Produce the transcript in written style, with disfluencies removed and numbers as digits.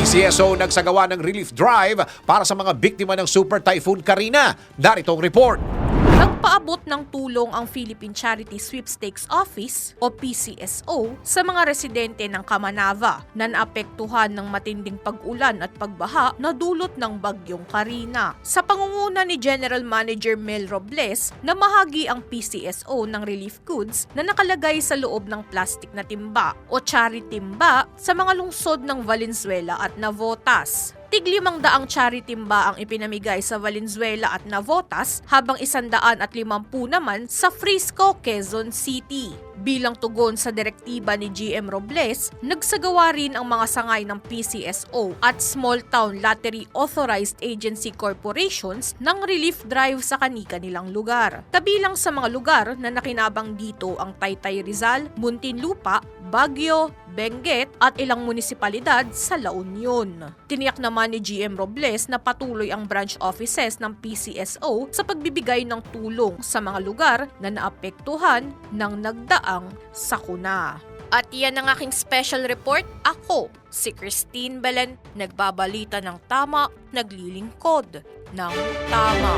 PCSO nagsagawa ng relief drive para sa mga biktima ng Super Typhoon Karina. Narito ang report. Nagpaabot ng tulong ang Philippine Charity Sweepstakes Office o PCSO sa mga residente ng Kamanava na naapektuhan ng matinding pag-ulan at pagbaha na dulot ng bagyong Karina. Sa pangunguna ni General Manager Mel Robles, namahagi ang PCSO ng relief goods na nakalagay sa loob ng plastic na timba o charity timba sa mga lungsod ng Valenzuela at Navotas. Tig-500 charity timba ang ipinamigay sa Valenzuela at Navotas habang 150 naman sa Frisco, Quezon City. Bilang tugon sa direktiba ni GM Robles, nagsagawa rin ang mga sangay ng PCSO at Small Town Lottery Authorized Agency Corporations ng relief drive sa kani-kanilang lugar. Kabilang sa mga lugar na nakinabang dito ang Taytay Rizal, Muntinlupa, Baguio, Benguet at ilang munisipalidad sa La Union. Tiniyak naman ni GM Robles na patuloy ang branch offices ng PCSO sa pagbibigay ng tulong sa mga lugar na naapektuhan ng nagdaang sakuna. At yan ang aking special report. Ako, si Christine Belen, nagbabalita ng tama, naglilingkod ng tama.